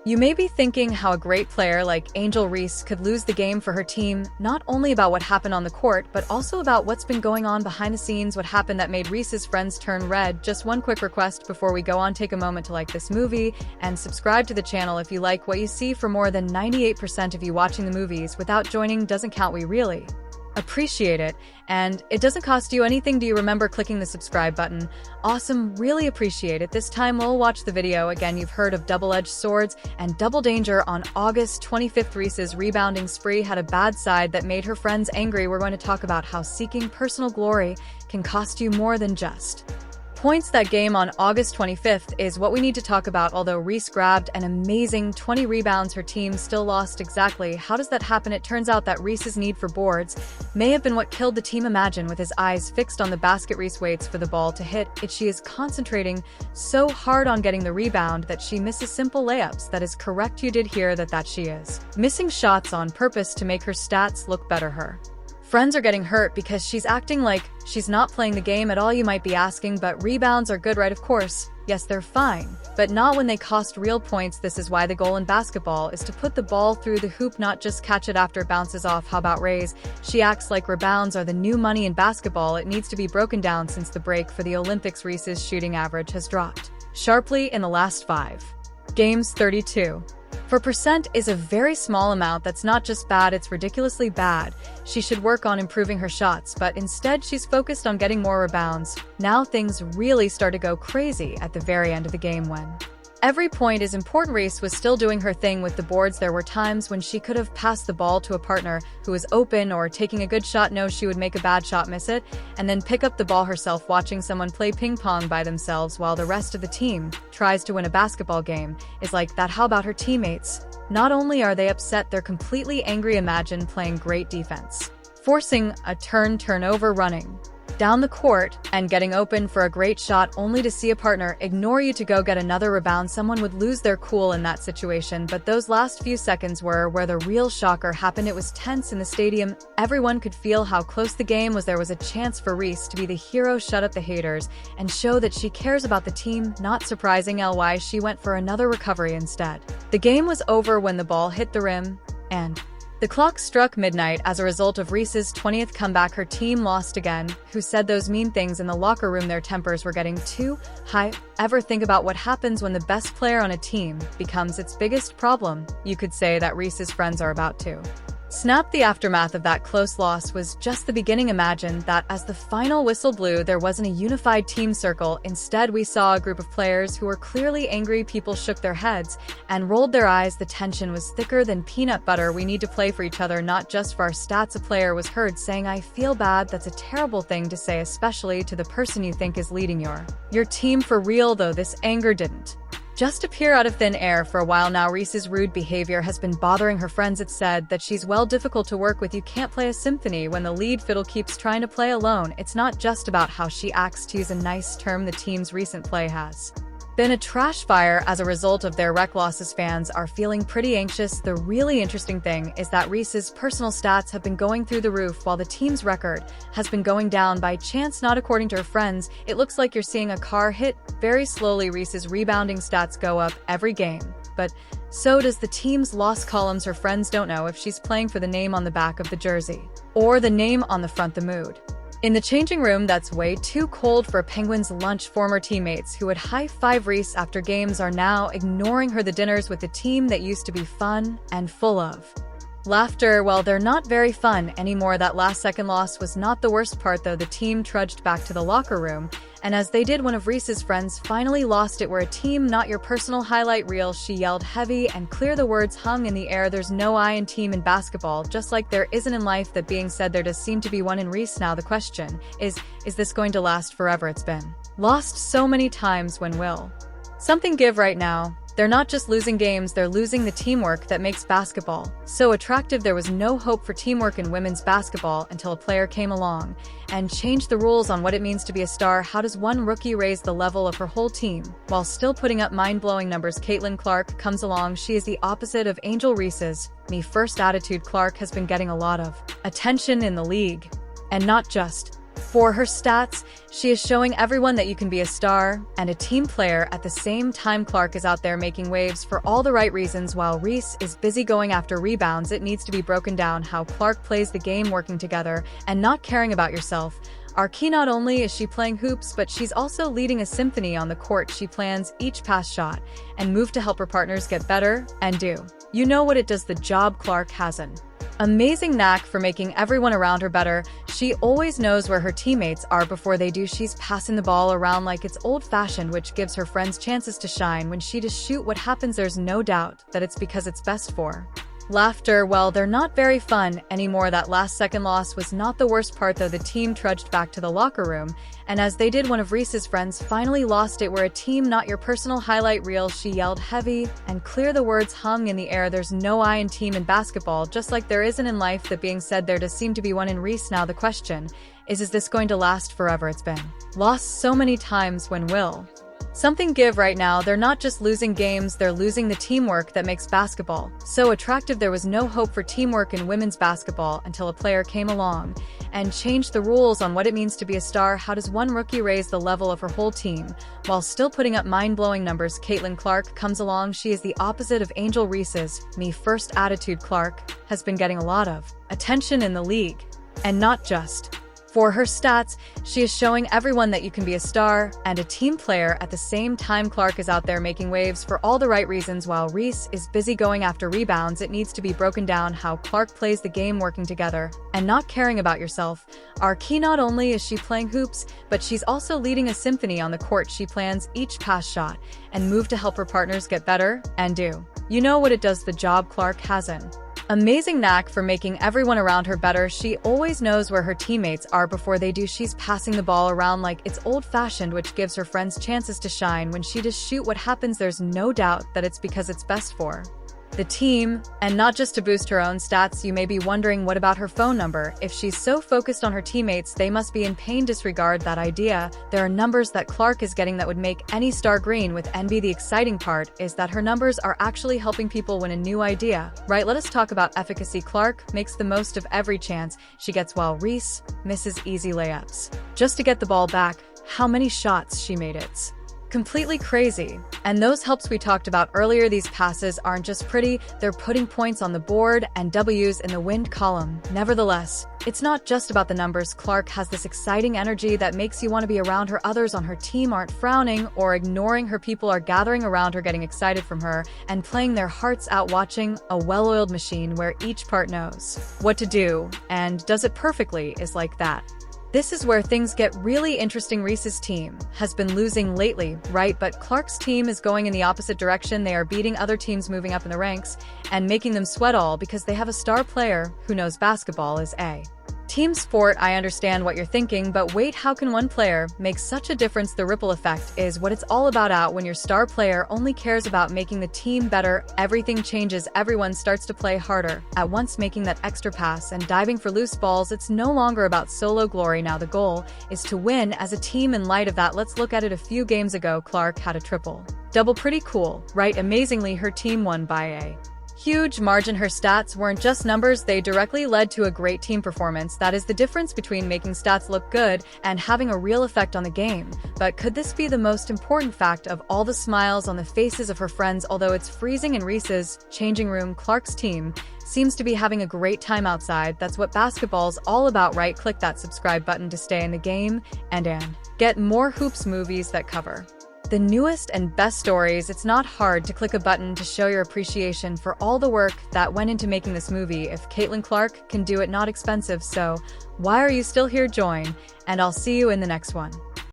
You may be thinking how a great player like Angel Reese could lose the game for her team, not only about what happened on the court, but also about what's been going on behind the scenes, what happened that made Reese's friends turn red. Just one quick request before we go on: take a moment to like this movie and subscribe to the channel if you like what you see. For more than 98% of you watching the movies without joining doesn't count. We really appreciate it, and it doesn't cost you anything. Do you remember clicking the subscribe button? Awesome, really appreciate it. This time we'll watch the video again. You've heard of double-edged swords and double danger. On August 25th, Reese's rebounding spree had a bad side that made her friends angry. We're going to talk about how seeking personal glory can cost you more than just points. That game on August 25th is what we need to talk about. Although Reese grabbed an amazing 20 rebounds, her team still lost. Exactly how does that happen? It turns out that Reese's need for boards may have been what killed the team. Imagine with his eyes fixed on the basket, Reese waits for the ball to hit it. She is concentrating so hard on getting the rebound that she misses simple layups. That is correct. You did hear that she is missing shots on purpose to make her stats look better. Her friends are getting hurt because she's acting like she's not playing the game at all. You might be asking, but rebounds are good, right? Of course. Yes, they're fine, but not when they cost real points. This is why the goal in basketball is to put the ball through the hoop, not just catch it after it bounces off. How about Rays? She acts like rebounds are the new money in basketball. It needs to be broken down. Since the break for the Olympics, Reese's shooting average has dropped sharply in the last 5 games. 32% is a very small amount. That's not just bad, it's ridiculously bad. She should work on improving her shots, but instead she's focused on getting more rebounds. Now things really start to go crazy at the very end of the game when every point is important. Reese was still doing her thing with the boards. There were times when she could have passed the ball to a partner who was open or taking a good shot. No, she would make a bad shot, miss it, and then pick up the ball herself. Watching someone play ping pong by themselves while the rest of the team tries to win a basketball game is like that. How about her teammates? Not only are they upset, they're completely angry. Imagine playing great defense, forcing a turnover, running down the court and getting open for a great shot only to see a partner ignore you to go get another rebound. Someone would lose their cool in that situation, but those last few seconds were where the real shocker happened. It was tense in the stadium. Everyone could feel how close the game was. There was a chance for Reese to be the hero, shut up the haters, and show that she cares about the team. Not surprising why she went for another recovery instead. The game was over when the ball hit the rim and the clock struck midnight. As a result of Reese's 20th comeback, her team lost again. Who said those mean things in the locker room? Their tempers were getting too high. Ever think about what happens when the best player on a team becomes its biggest problem? You could say that Reese's friends are about to snap. The aftermath of that close loss was just the beginning. Imagine that as the final whistle blew, there wasn't a unified team circle. Instead, we saw a group of players who were clearly angry. People shook their heads and rolled their eyes. The tension was thicker than peanut butter. We need to play for each other, not just for our stats. A player was heard saying, "I feel bad." That's a terrible thing to say, especially to the person you think is leading your team. For real though, this anger didn't just appear out of thin air. For a while now, Reese's rude behavior has been bothering her friends. It's said that she's difficult to work with. You can't play a symphony when the lead fiddle keeps trying to play alone. It's not just about how she acts. To use a nice term, the team's recent play has been a trash fire. As a result of their rec losses, fans are feeling pretty anxious. The really interesting thing is that Reese's personal stats have been going through the roof while the team's record has been going down by chance, not according to her friends. It looks like you're seeing a car hit very slowly. Reese's rebounding stats go up every game, but so does the team's loss columns. Her friends don't know if she's playing for the name on the back of the jersey or the name on the front. The mood in the changing room, that's way too cold for a Penguins lunch. Former teammates who would high-five Reese after games are now ignoring her. The dinners with the team that used to be fun and full of laughter, well, they're not very fun anymore. That last-second loss was not the worst part, though. The team trudged back to the locker room, and as they did, one of Reese's friends finally lost it. "We're a team, not your personal highlight reel," she yelled heavy and clear. The words hung in the air. There's no I in team in basketball, just like there isn't in life. That being said, there does seem to be one in Reese now. The question is this going to last forever? It's been lost so many times. When will something give? Right now, they're not just losing games, they're losing the teamwork that makes basketball so attractive. There was no hope for teamwork in women's basketball until a player came along and changed the rules on what it means to be a star. How does one rookie raise the level of her whole team while still putting up mind-blowing numbers? Caitlin Clark comes along. She is the opposite of Angel Reese's me-first attitude. Clark has been getting a lot of attention in the league, and not just For her stats, she is showing everyone that you can be a star and a team player at the same time. Clark is out there making waves for all the right reasons while Reese is busy going after rebounds. It needs to be broken down how Clark plays the game working together and not caring about yourself. Our key: not only is she playing hoops, but she's also leading a symphony on the court. She plans each pass, shot, and move to help her partners get better and do. You know what? It does the job. Clark has an amazing knack for making everyone around her better. She always knows where her teammates are before they do. She's passing the ball around like it's old-fashioned, which gives her friends chances to shine. When she does shoot, what happens? There's no doubt that it's because it's best for laughter. Well, they're not very fun anymore. That last-second loss was not the worst part, though. The team trudged back to the locker room, and as they did, one of Reese's friends finally lost it. "We're a team, not your personal highlight reel," she yelled heavy and clear. The words hung in the air. There's no I in team in basketball, just like there isn't in life. That being said, there does seem to be one in Reese now. The question is this going to last forever? It's been lost so many times. When will something give? Right now, they're not just losing games, they're losing the teamwork that makes basketball so attractive. There was no hope for teamwork in women's basketball until a player came along and changed the rules on what it means to be a star. How does one rookie raise the level of her whole team while still putting up mind-blowing numbers? Caitlin Clark comes along. She is the opposite of Angel Reese's me-first attitude. Clark has been getting a lot of attention in the league, and not just for her stats. She is showing everyone that you can be a star and a team player at the same time. Clark is out there making waves for all the right reasons while Reese is busy going after rebounds. It needs to be broken down how Clark plays the game working together and not caring about yourself. Our key: not only is she playing hoops, but she's also leading a symphony on the court. She plans each pass, shot, and move to help her partners get better and do. You know what? It does the job. Clark has an amazing knack for making everyone around her better. She always knows where her teammates are before they do. She's passing the ball around like it's old-fashioned, which gives her friends chances to shine. When she does shoot, what happens? There's no doubt that it's because it's best for the team and not just to boost her own stats. You may be wondering, what about her phone number? If she's so focused on her teammates, they must be in pain. Disregard that idea. There are numbers that Clark is getting that would make any star green with envy. The exciting part is that her numbers are actually helping people win. A new idea, right? Let us talk about efficacy. Clark makes the most of every chance she gets while Reese misses easy layups just to get the ball back. How many shots she made? It's completely crazy. And those helps we talked about earlier, these passes aren't just pretty, they're putting points on the board and W's in the win column. Nevertheless, it's not just about the numbers. Clark has this exciting energy that makes you want to be around her. Others on her team aren't frowning or ignoring her. People are gathering around her, getting excited from her, and playing their hearts out, watching a well-oiled machine where each part knows what to do and does it perfectly. Is like that. This is where things get really interesting. Reese's team has been losing lately, right? But Clark's team is going in the opposite direction. They are beating other teams, moving up in the ranks, and making them sweat, all because they have a star player who knows basketball is a team sport. I understand what you're thinking, but wait, how can one player make such a difference? The ripple effect is what it's all about. Out when your star player only cares about making the team better, everything changes. Everyone starts to play harder at once, making that extra pass and diving for loose balls. It's no longer about solo glory now. The goal is to win as a team. In light of that, let's look at it. A few games ago, Clark had a triple-double. Pretty cool, right? Amazingly, her team won by a huge margin. Her stats weren't just numbers, they directly led to a great team performance. That is the difference between making stats look good and having a real effect on the game. But could this be the most important fact of all? The smiles on the faces of her friends. Although it's freezing in Reese's changing room, Clark's team seems to be having a great time outside. That's what basketball's all about, right? Click that subscribe button to stay in the game and get more hoops movies that cover the newest and best stories. It's not hard to click a button to show your appreciation for all the work that went into making this movie. If Caitlin Clark can do it, not expensive, so why are you still here? Join, and I'll see you in the next one.